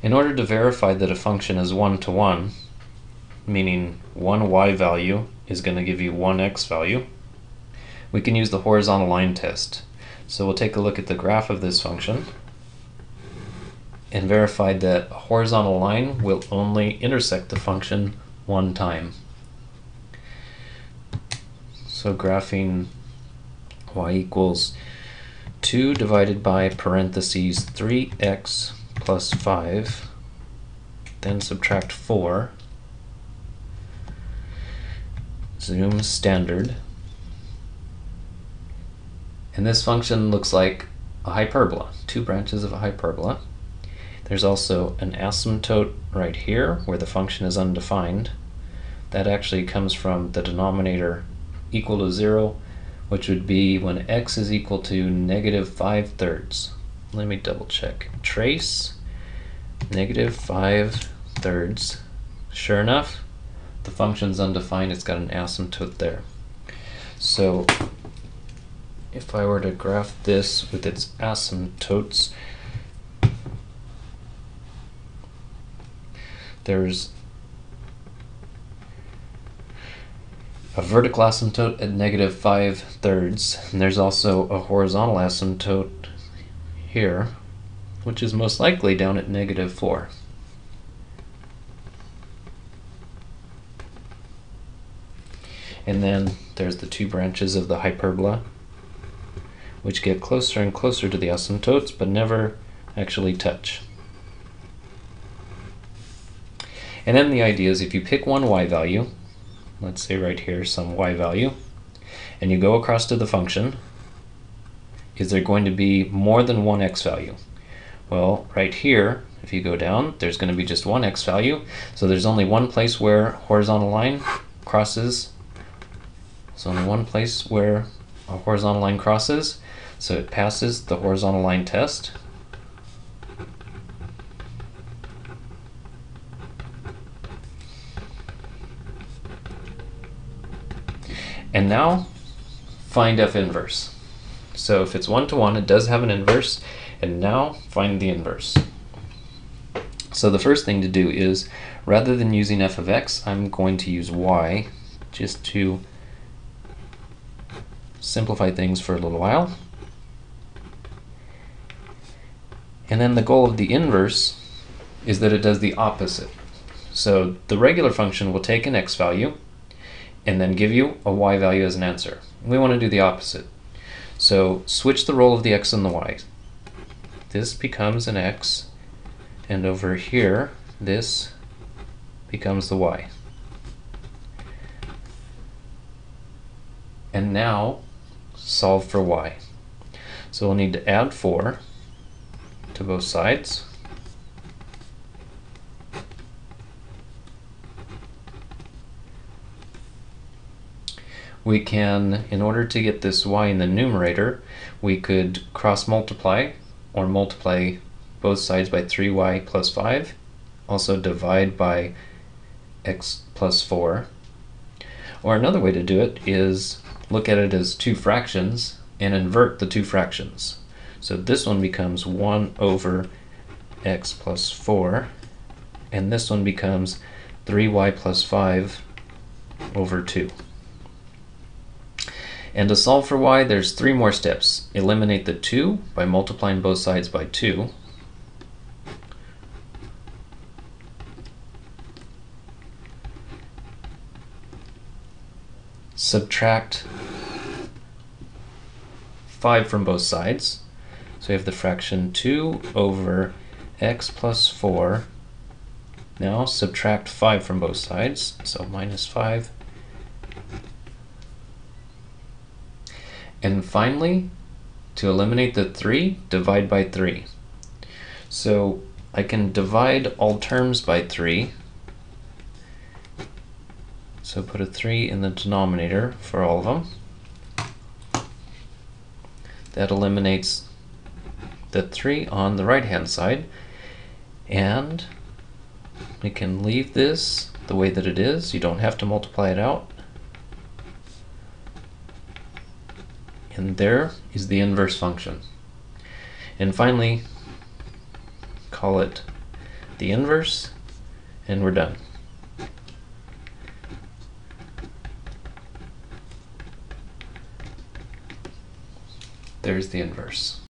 In order to verify that a function is one-to-one, meaning one y value is going to give you one x value, we can use the horizontal line test. So we'll take a look at the graph of this function and verify that a horizontal line will only intersect the function one time. So graphing y equals 2 divided by parentheses 3x plus 5, then subtract 4, zoom standard, and this function looks like a hyperbola, two branches of a hyperbola. There's also an asymptote right here where the function is undefined. That actually comes from the denominator equal to 0, which would be when x is equal to negative 5/3. Let me double check. Trace negative 5/3. Sure enough, the function's undefined, it's got an asymptote there. So if I were to graph this with its asymptotes, there's a vertical asymptote at negative 5/3, and there's also a horizontal asymptote here, which is most likely down at negative 4. And then there's the two branches of the hyperbola, which get closer and closer to the asymptotes, but never actually touch. And then the idea is if you pick one y value, let's say right here some y value, and you go across to the function, is there going to be more than one x value? Well, right here, if you go down, there's going to be just one x value, so there's only one place where horizontal line crosses. There's only one place where a horizontal line crosses, so it passes the horizontal line test. And now, find f inverse. So if it's one-to-one, it does have an inverse, and now find the inverse. So the first thing to do is, rather than using f of x, I'm going to use y, just to simplify things for a little while. And then the goal of the inverse is that it does the opposite. So the regular function will take an x value, and then give you a y value as an answer. We want to do the opposite. So switch the role of the x and the y. This becomes an x, and over here, this becomes the y. And now, solve for y. So we'll need to add 4 to both sides. We can, in order to get this y in the numerator, we could cross multiply or multiply both sides by 3y plus 5. Also divide by x plus 4. Or another way to do it is look at it as two fractions and invert the two fractions. So this one becomes 1 over x plus 4, and this one becomes 3y plus 5 over 2. And to solve for y, there's 3 more steps. Eliminate the 2 by multiplying both sides by 2. Subtract 5 from both sides. So we have the fraction 2 over x plus 4. Now subtract 5 from both sides, so minus 5. And finally, to eliminate the 3, divide by 3. So I can divide all terms by 3. So put a 3 in the denominator for all of them. That eliminates the 3 on the right-hand side. And we can leave this the way that it is. You don't have to multiply it out. And there is the inverse function. And finally, call it the inverse, and we're done. There's the inverse.